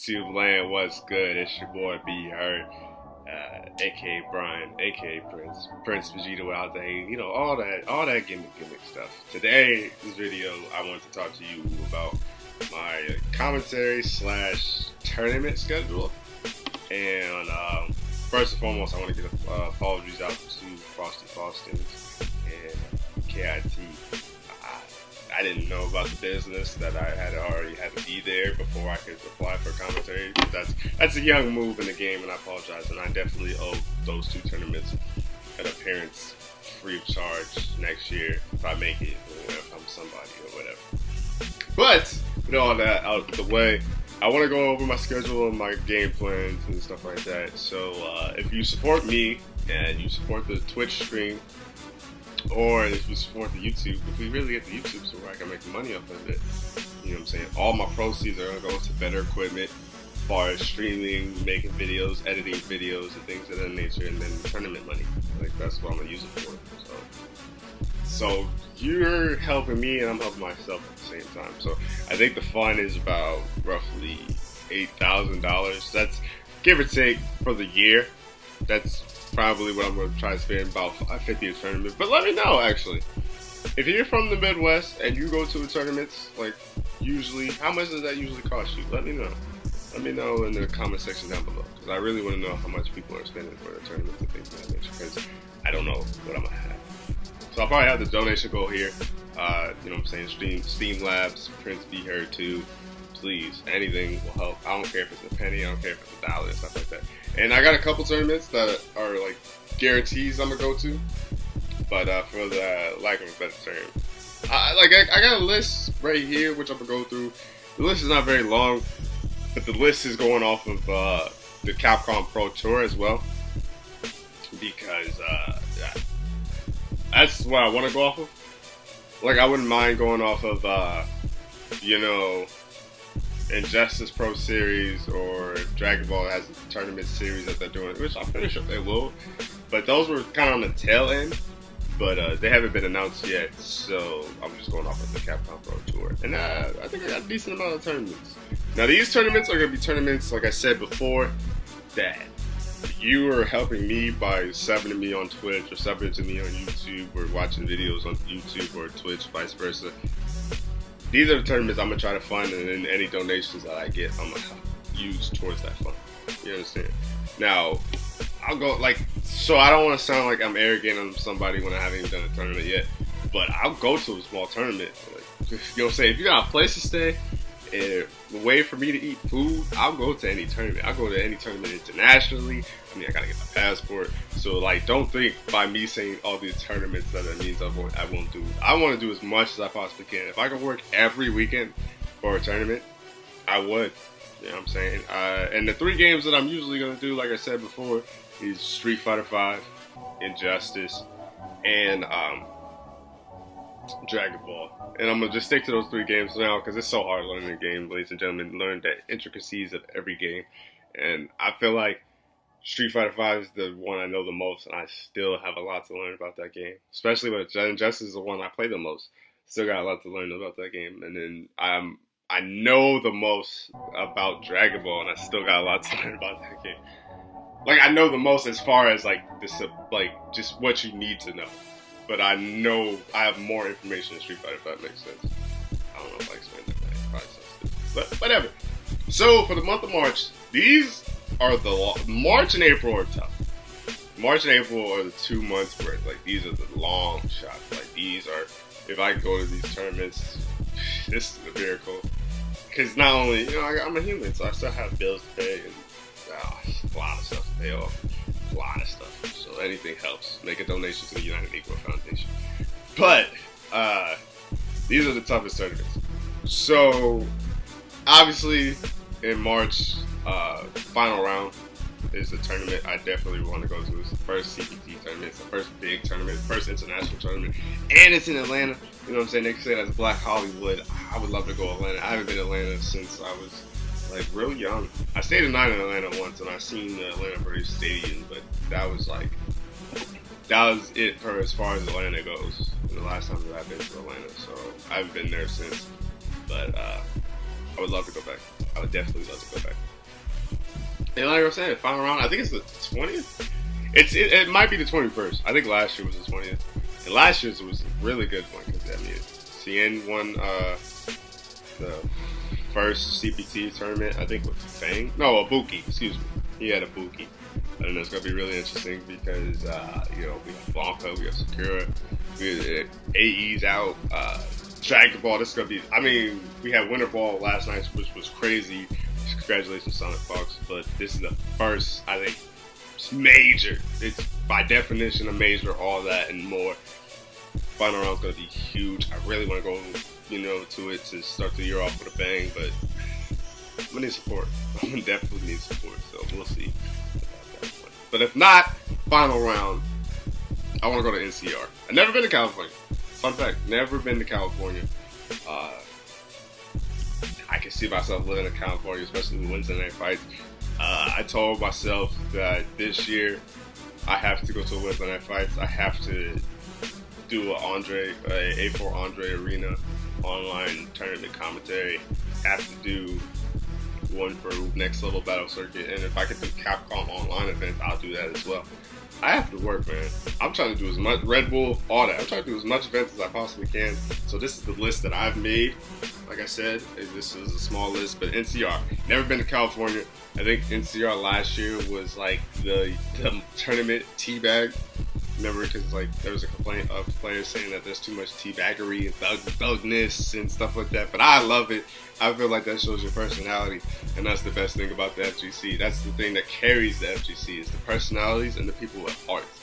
YouTube land, what's good? It's your boy B Hurt, aka Brian, aka Prince Vegeta without the hate, all that gimmick stuff. Today, this video, I want to talk to you about my commentary / tournament schedule. And first and foremost, I want to get apologies out to Frosty Faustins and KIT. I didn't know about the business that I had already had to be there before I could apply for commentary. That's a young move in the game, and I apologize. And I definitely owe those two tournaments an appearance free of charge next year if I make it, or if I'm somebody or whatever. But with all that out of the way, I want to go over my schedule and my game plans and stuff like that. So if you support me and you support the Twitch stream, or if you support the YouTube, if we really get the YouTube so where I can make money off of it, you know what I'm saying? All my proceeds are going to go to better equipment as far as streaming, making videos, editing videos, and things of that nature, and then tournament money. Like, that's what I'm going to use it for. So you're helping me and I'm helping myself at the same time. So I think the fund is about roughly $8,000. That's give or take for the year. That's probably what I'm going to try to spend about 50 tournament. But let me know, actually. If you're from the Midwest and you go to the tournaments, like, usually, how much does that usually cost you? Let me know. Let me know in the comment section down below. Because I really want to know how much people are spending for the tournaments and things of that nature. Because I don't know what I'm going to have. So I'll probably have the donation goal here. You know what I'm saying? Steam Labs, Prince B Hurt 2. Please, anything will help. I don't care if it's a penny, I don't care if it's $1 and stuff like that. And I got a couple tournaments that are like guarantees I'm gonna go to, but for the lack of a better term, I got a list right here which I'm gonna go through. The list is not very long, but the list is going off of the Capcom Pro Tour as well, because that's what I want to go off of. Like, I wouldn't mind going off of Injustice Pro Series, or Dragon Ball has a tournament series that they're doing, which I'm pretty sure they will. But those were kind of on the tail end, but they haven't been announced yet, so I'm just going off of the Capcom Pro Tour. And I think I got a decent amount of tournaments. Now, these tournaments are going to be tournaments, like I said before, that you are helping me by subbing to me on Twitch, or subbing to me on YouTube, or watching videos on YouTube or Twitch, vice versa. These are the tournaments I'm going to try to fund, and then any donations that I get, I'm going to use towards that fund. You understand? Now, I'll go, so I don't want to sound like I'm arrogant on somebody when I haven't even done a tournament yet, but I'll go to a small tournament. You know what I'm saying? If you got a place to stay, and a way for me to eat food, I'll go to any tournament. I'll go to any tournament internationally. I mean, I gotta get my passport. So, don't think by me saying all these tournaments that it means I won't do. I want to do as much as I possibly can. If I could work every weekend for a tournament, I would. You know what I'm saying? And the 3 games that I'm usually gonna do, like I said before, is Street Fighter V, Injustice, and Dragon Ball. And I'm going to just stick to those 3 games now, because it's so hard learning the game, ladies and gentlemen. Learn the intricacies of every game. And I feel like Street Fighter V is the one I know the most, and I still have a lot to learn about that game. Especially when Injustice is the one I play the most. Still got a lot to learn about that game. And then I know the most about Dragon Ball, and I still got a lot to learn about that game. I know the most as far as, just what you need to know. But I know I have more information in Street Fighter, if that makes sense. I don't know if I explained that right. Probably so stupid. But whatever. So, for the month of March, these are March and April are tough. March and April are the 2 months where, these are the long shots. These are, if I go to these tournaments, this is a miracle. Because not only, I'm a human, so I still have bills to pay and a lot of stuff to pay off. A lot of stuff. So anything helps. Make a donation to the United Negro Foundation. But these are the toughest tournaments. So obviously in March, final round is the tournament I definitely want to go to. It's the first CPT tournament. It's the first big tournament, first international tournament, and it's in Atlanta. You know what I'm saying? They can say that's Black Hollywood. I would love to go to Atlanta. I haven't been to Atlanta since I was real young. I stayed the night in Atlanta once, and I seen the Atlanta Braves Stadium, but that was it for as far as Atlanta goes. And the last time that I've been to Atlanta, so I haven't been there since. But I would love to go back. I would definitely love to go back. And like I'm saying, final round. I think it's the 20th. It might be the 21st. I think last year was the 20th. And last year's was a really good one because I mean, Cien won the first CPT tournament. I think with Fang. No, Ibuki. Excuse me. He had Ibuki. And it's gonna be really interesting because you know, we have Blanca, we have Sakura, we have AE's out. Dragon Ball. This is gonna be. I mean, we had Winter Ball last night, which was crazy. Congratulations, Sonic Fox. But this is the first, I think, major. It's by definition a major, all that and more. Final round's gonna be huge. I really want to go, you know, to it to start the year off with a bang, but I'm gonna need support. I'm gonna definitely need support, so we'll see about that one. But if not, final round, I want to go to NCR. I've never been to California. Fun fact, never been to California. I can see myself living in California, especially with Wednesday night fights. I told myself that this year I have to go to a Wednesday night fights. I have to do a A4 Andre Arena online tournament commentary. Have to do one for Next Level Battle Circuit, and if I could do Capcom online events, I'll do that as well. I have to work, man. I'm trying to do as much Red Bull, all that. I'm trying to do as much events as I possibly can. So this is the list that I've made. Like I said, this is a small list, but NCR. Never been to California. I think NCR last year was like the tournament teabag. Remember, because like there was a complaint of players saying that there's too much teabaggery and thugness and stuff like that. But I love it. I feel like that shows your personality, and that's the best thing about the FGC. That's the thing that carries the FGC is the personalities and the people with hearts.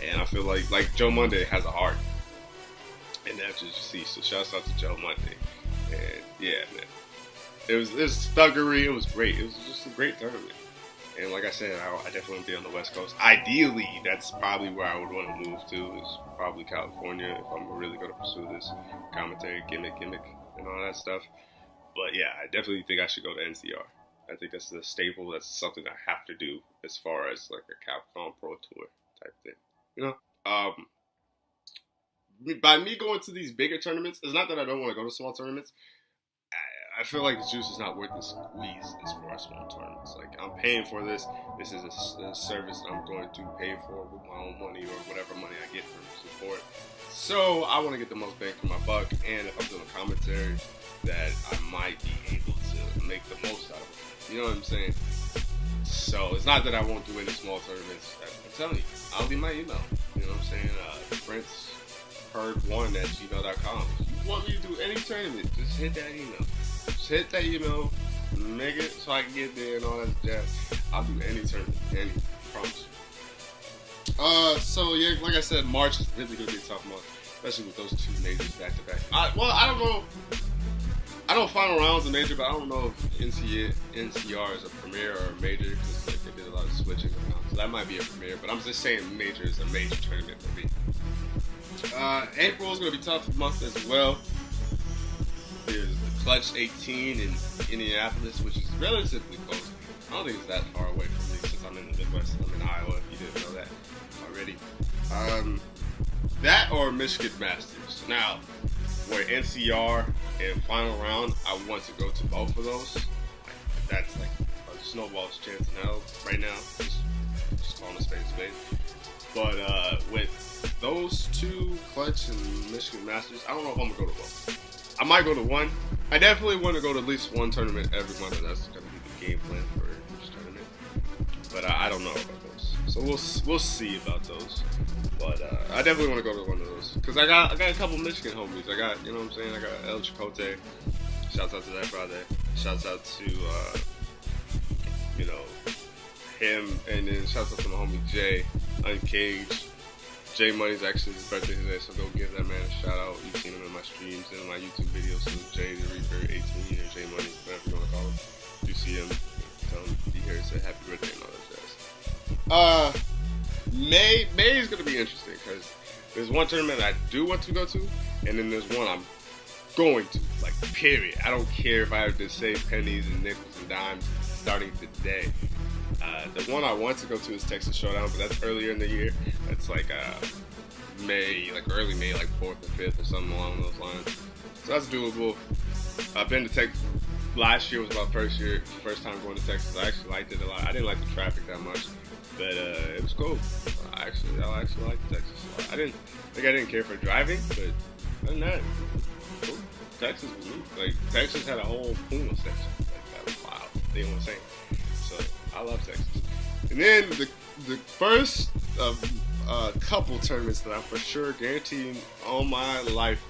And I feel like Joe Monday has a heart in the FGC. So shouts out to Joe Monday. And yeah, man, it was thuggery. It was great. It was just a great tournament. And like I said, I definitely want to be on the West Coast. Ideally, that's probably where I would want to move to, is probably California if I'm really going to pursue this commentary gimmick, and all that stuff. But yeah, I definitely think I should go to NCR. I think that's the staple. That's something I have to do as far as like a Capcom Pro Tour type thing. You know? By me going to these bigger tournaments, it's not that I don't want to go to small tournaments. I feel like the juice is not worth the squeeze as far as small tournaments. Like, I'm paying for this. This is a service I'm going to pay for with my own money or whatever money I get from support. So I want to get the most bang for my buck, and if I'm doing a commentary, that I might be able to make the most out of it. You know what I'm saying? So it's not that I won't do any small tournaments. I'm telling you, I'll leave my email. You know what I'm saying? PrinceHeard1@gmail.com. If you want me to do any tournament, just hit that email. Just hit that email, make it so I can get there and all that jazz. I'll do any tournament, any, promise. So yeah, like I said, March is really gonna be a tough month, especially with those two majors back to back. I don't know. I know final round's a major, but I don't know if NCR is a premier or a major because like they did a lot of switching around. So that might be a premier, but I'm just saying major is a major tournament for me. April is going to be a tough month as well. There's the Clutch 18 in Indianapolis, which is relatively close. I don't think it's that far away from me since I'm in the Midwest. I'm in Iowa, if you didn't know that already. That or Michigan Masters. Now, where NCR and final round, I want to go to both of those. That's like a snowball's chance in hell right now. Just calling a spade a spade. But with those two, Clutch and Michigan Masters, I don't know if I'm going to go to both. I might go to one. I definitely want to go to at least one tournament every month, and that's going to be the game plan for each tournament. But I don't know about those. So we'll see about those. But I definitely want to go to one of those. Because I got a couple Michigan homies. I got, you know what I'm saying? I got El Chicote. Shouts out to that brother. Shouts out to, you know, him. And then shouts out to my homie Jay, Uncaged. Jay Money's actually his birthday today, so go give that man a shout out. You've seen him in my streams and in my YouTube videos. So Jay the Reaper 18 or Jay Money, whatever you want to call him. If you see him, tell him be here and say happy birthday and all that jazz. May is going to be interesting because there's one tournament I do want to go to, and then there's one I'm going to, like, period. I don't care if I have to save pennies and nickels and dimes starting today. The one I want to go to is Texas Showdown, but that's earlier in the year. That's like May, like early May, like 4th or 5th or something along those lines. So that's doable. I've been to last year was my first time going to Texas. I actually liked it a lot. I didn't like the traffic that much, but it was cool. I actually liked Texas a lot. I didn't care for driving, but other than that, cool. Texas was neat. Like Texas had a whole Puma section. Like that was wild. They want to say. So I love Texas. And then the first of couple tournaments that I'm for sure guaranteeing all my life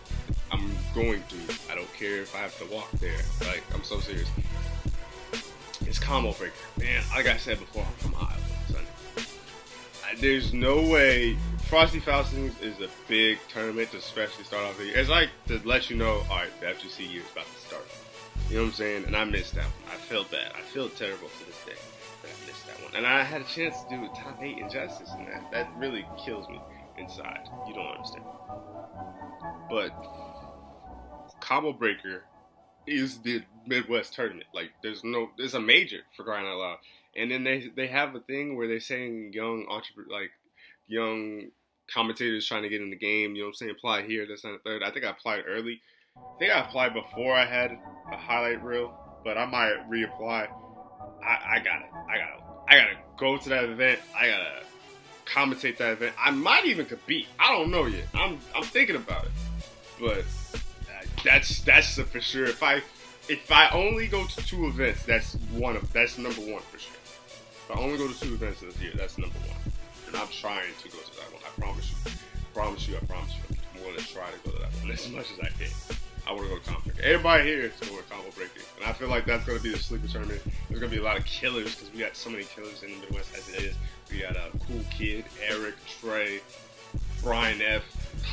I'm going to. I don't care if I have to walk there. Like, I'm so serious. It's Combo Breaker. Man, like I said before, I'm from Iowa, son. There's no way. Frosty Faustings is a big tournament to especially start off the year. It's like to let you know, alright, the FGC year is about to start. You know what I'm saying? And I missed that one. I feel bad. I feel terrible to this day that I missed that one. And I had a chance to do a top 8 Injustice, and that really kills me inside. You don't understand. But Combo Breaker is the Midwest tournament. Like, there's a major for crying out loud. And then they have a thing where they're saying young commentators trying to get in the game. You know what I'm saying? Apply here, this, and the third. I think I applied early. I think I applied before I had a highlight reel, but I might reapply. I gotta go to that event. I gotta commentate that event. I might even compete. I don't know yet. I'm thinking about it, but that's for sure. If I only go to 2 events, that's number 1 for sure. If I only go to 2 events this year, that's number 1. And I'm trying to go to that one. I promise you. I'm going to try to go to that one as much as I can. I want to go to Combo Breaker. Everybody here is going to Combo Breaker. And I feel like that's going to be the sleeper tournament. There's going to be a lot of killers because we got so many killers in the Midwest as it is. We got a Cool Kid, Eric, Trey, Brian F.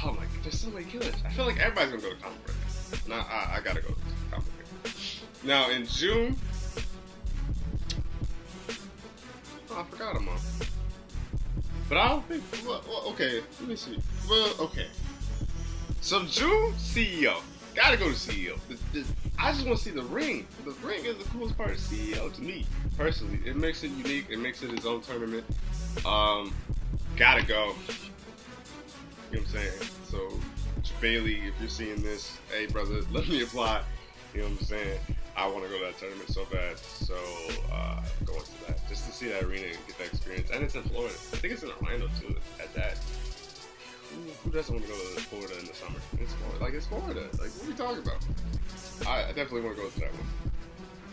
Oh my God, there's so many killers. I feel like everybody's going to go to Combo Breaker. And I got to go to Combo Breaker. Now in June, I forgot them all. But I don't think, well, okay, let me see. Well, okay. So June, CEO. Gotta go to CEO. I just want to see the ring. The ring is the coolest part of CEO to me, personally. It makes it unique. It makes it its own tournament. Gotta go. You know what I'm saying? So, Bailey, if you're seeing this, hey brother, let me apply. You know what I'm saying? I want to go to that tournament so bad. So, going to that. Just to see that arena and get that experience. And it's in Florida. I think it's in Orlando, too, at that. Who doesn't want to go to Florida in the summer? It's Florida. Like, it's Florida. Like, what are we talking about? I definitely want to go to that one.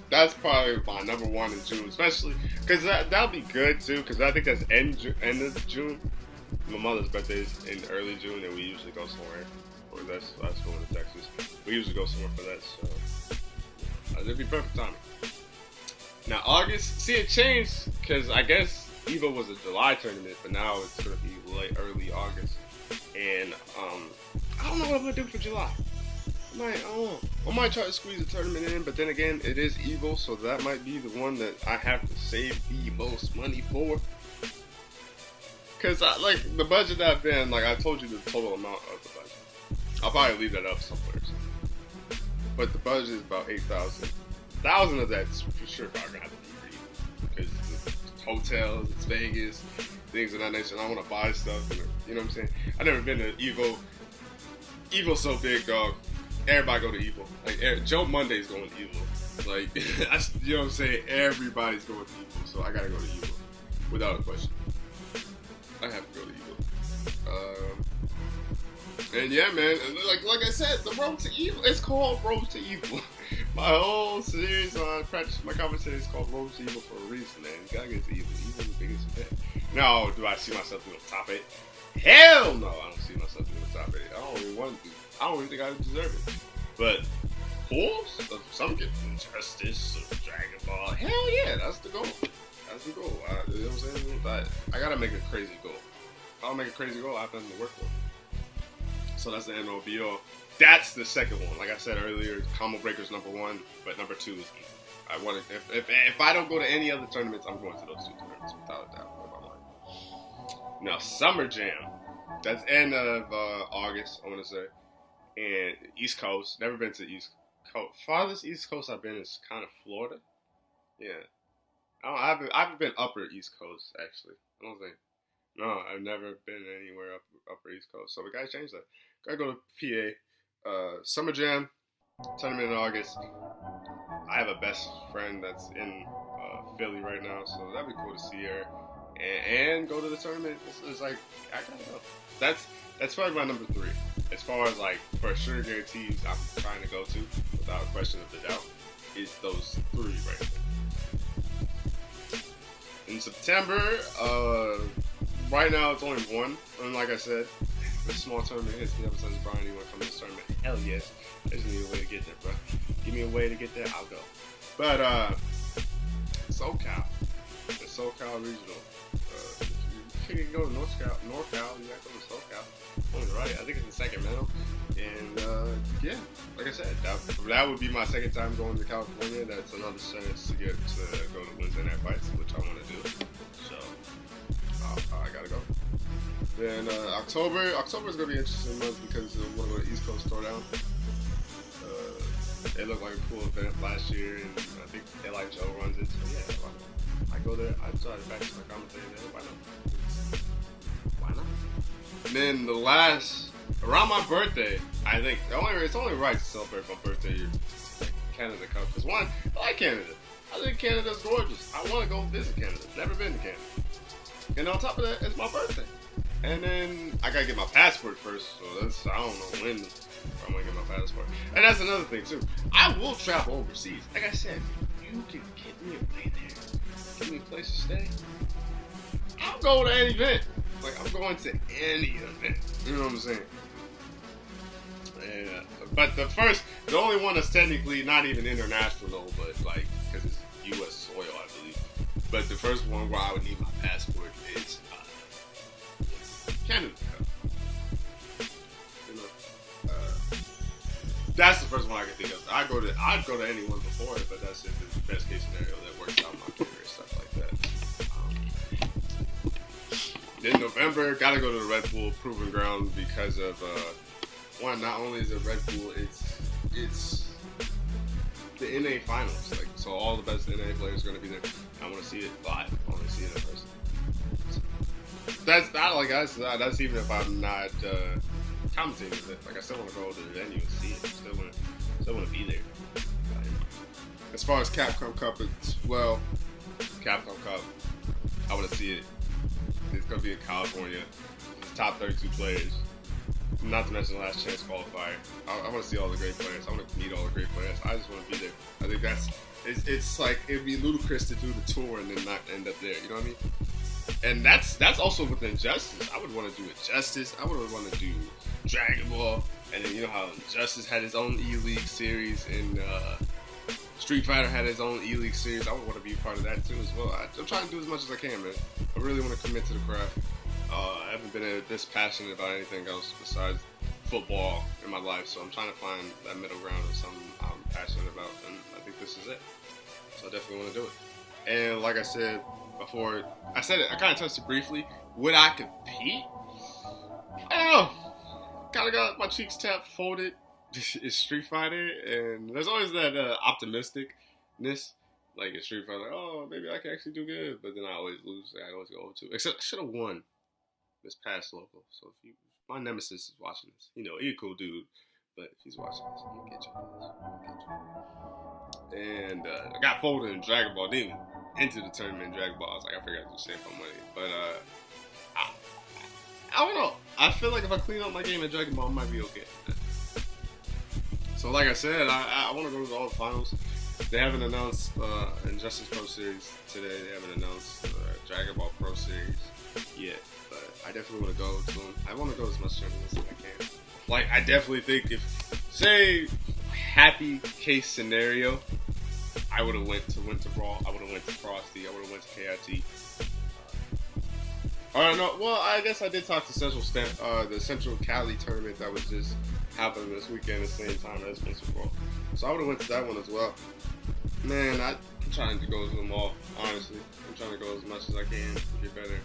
That's probably my number 1 in June, especially because that'll be good, too, because I think that's end of June. My mother's birthday is in early June, and we usually go somewhere. Or that's going to Texas. We usually go somewhere for that, so it'd be perfect timing. Now, August, see, it changed, because I guess EVO was a July tournament, but now it's going to be late, early August. And I don't know what I'm gonna do for July. I might try to squeeze a tournament in, but then again, it is EVO, so that might be the one that I have to save the most money for. Cause like the budget that I've been, like I told you the total amount of the budget. I'll probably leave that up somewhere. But the budget is about $8,000. 1,000 of that's for sure probably gonna have to be for EVO. Because it's hotels, it's Vegas, things of that nature. And I want to buy stuff. And, you know what I'm saying? I've never been to EVO. EVO's so big, dog. Everybody go to EVO. Like Joe Monday's going to EVO. Like you know what I'm saying? Everybody's going to EVO. So I gotta go to EVO without a question. I have to go to EVO. And yeah, man. Like I said, the Road to EVO. It's called Road to EVO. My whole series on practice, my conversation is called Road to EVO for a reason, man. You gotta get to EVO. EVO's the biggest event. Now, do I see myself doing top 8? Hell no, I don't see myself doing top 8. I don't even want to. I don't even think I deserve it. But pools, some get Injustice or Dragon Ball. Hell yeah, that's the goal. That's the goal. You know what I'm saying? I gotta make a crazy goal. If I don't make a crazy goal, I have nothing to work for. So that's the end all be all. That's the second one. Like I said earlier, Combo Breaker's number 1, but number 2 is EVO. I want to. If I don't go to any other tournaments, I'm going to those 2 tournaments without a doubt. Now, Summer Jam. That's end of August, I want to say. And East Coast. Never been to East Coast. Farthest East Coast I've been is kind of Florida. Yeah. I haven't been upper East Coast, actually. I don't think. No, I've never been anywhere upper East Coast. So we gotta change that. Gotta go to PA. Summer Jam. Tournament in August. I have a best friend that's in Philly right now, so that'd be cool to see her and go to the tournament. It's like I gotta go. That's probably my number 3 as far as like for sure guarantees I'm trying to go to without a question of the doubt. Is those 3 right there. In September, right now it's only 1, and like I said, the small tournament hits me up and says, Brian, you want to come to this tournament? Hell yes. I just need a way to get there, bro. Give me a way to get there, I'll go. But SoCal. The SoCal Regional. If you can go to NorCal, you gotta go to SoCal. Only right. I think it's in Sacramento. And yeah, like I said, that would be my second time going to California. That's another chance to get to go to Wednesday Night Fights, which I want to do. So I gotta go. Then October is gonna be an interesting month because of one of the East Coast Throwdown. It looked like a cool event last year, and I think Eli Joe runs it. So yeah, I go there. I try to practice my commentary there. Why not? And then around my birthday, I think it's only right to celebrate my birthday here, Canada Cup. Because one, I like Canada. I think Canada's gorgeous. I want to go visit Canada. Never been to Canada. And on top of that, it's my birthday. And then I gotta get my passport first, so I don't know when I'm gonna get my passport. And that's another thing too. I will travel overseas. Like I said, if you can get me a way there, give me a place to stay, I'll go to any event. Like I'm going to any event. You know what I'm saying? Yeah. But the only one that's technically not even international, but like because it's U.S. soil, I believe. But the first one where I would need my passport is Canada Cup. You know, that's the first one I can think of. I'd go to any one before it, but that's if it's the best case scenario that works out my career and stuff like that. Then November, gotta go to the Red Bull Proving Ground because of one. Not only is it Red Bull, it's the NA finals. Like so, all the best NA players are gonna be there. I want to see it live. I want to see it in person. That's not like that's even if I'm not commentating it. Like I still want to go to the venue and see it. Still want to be there. As far as Capcom Cup, Capcom Cup, I want to see it. It's gonna be in California. It's top 32 players. Not to mention the last chance qualifier. I want to see all the great players. I want to meet all the great players. I just want to be there. I think it's like it'd be ludicrous to do the tour and then not end up there. You know what I mean? And that's also with Injustice. I would want to do Injustice. I would want to do Dragon Ball. And then you know how Injustice had his own E-League series and Street Fighter had his own E-League series. I would want to be a part of that too as well. I'm trying to do as much as I can, man. I really want to commit to the craft. I haven't been this passionate about anything else besides football in my life, so I'm trying to find that middle ground of something I'm passionate about, and I think this is it. So I definitely want to do it. And like I said before, I kind of touched it briefly. Would I compete? I don't know. Kind of got my cheeks tapped, folded. It's Street Fighter, and there's always that optimisticness. Like in Street Fighter, like, oh, maybe I can actually do good, but then I always lose. I always go 0-2. Except I should have won this past local. So if my nemesis is watching this, he's a cool dude, but if he's watching this, I'm gonna get you. And I got folded in Dragon Ball. Didn't even enter the tournament in Dragon Ball. I was like, I forgot to save my money, but I don't know. I feel like if I clean up my game in Dragon Ball, I might be okay. So like I said, I want to go to all the finals. They haven't announced Injustice Pro Series today. They haven't announced Dragon Ball Pro Series yet. But I definitely want to go to them. I want to go as much tournaments as I can. Like, I definitely think if, say, happy case scenario, I would have went to Winter Brawl. I would have went to Frosty. I would have went to KIT. No, well, I guess I did talk to the Central Cali tournament that was just happening this weekend at the same time as Winter Brawl. So I would have went to that one as well. Man, I'm trying to go to them all, honestly. I'm trying to go as much as I can to get better.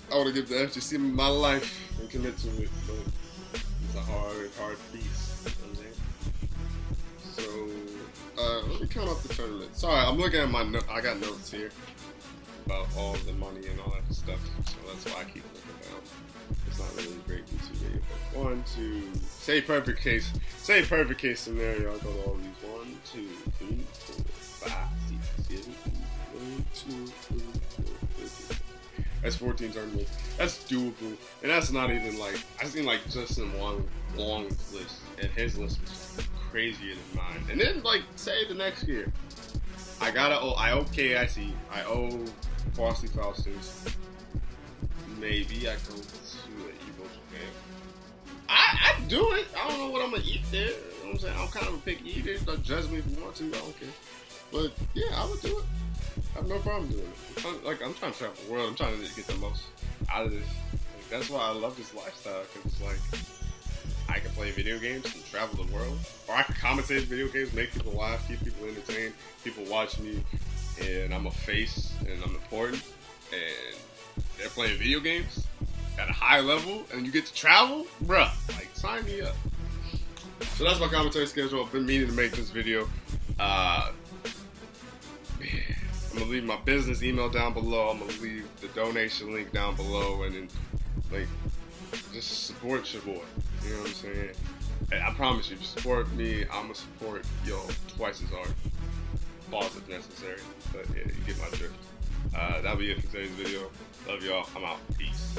I want to give the FGC my life and commit to it, but it's a hard piece. You know what I'm saying? So, let me count off the tournament. Sorry, I'm looking at I got notes here about all the money and all that stuff. So that's why I keep looking down. It's not really a great YouTube video, but 1, 2. Say perfect case scenario. I go to all these. 1, 2, 3, 4, 5, 6, 7, 8, 1, 2, 3, 4, 5. That's 14 tournaments. That's doable, and that's not even like I seen like just in one long list, and his list was crazier than mine. And then like say the next year, I owe KIC, I owe Varsity Faustins. Maybe I go to an Evo Japan. I do it. I don't know what I'm gonna eat there. You know what I'm saying? I'm kind of a picky eater. Don't judge me if you want to. I don't care. But yeah, I would do it. I have no problem doing it. I'm trying to travel the world. I'm trying to get the most out of this. Like, that's why I love this lifestyle, because it's like I can play video games and travel the world, or I can commentate video games, make people laugh, keep people entertained, people watch me, and I'm a face and I'm important, and they're playing video games at a high level, and you get to travel, bruh. Like, sign me up. So that's my commentary schedule. I've been meaning to make this video. I'm gonna leave my business email down below. I'm gonna leave the donation link down below, and then like just support your boy. You know what I'm saying? And I promise you, if you support me, I'm gonna support y'all twice as hard. Pause if necessary, but yeah, you get my drift. That'll be it for today's video. Love y'all. I'm out. Peace.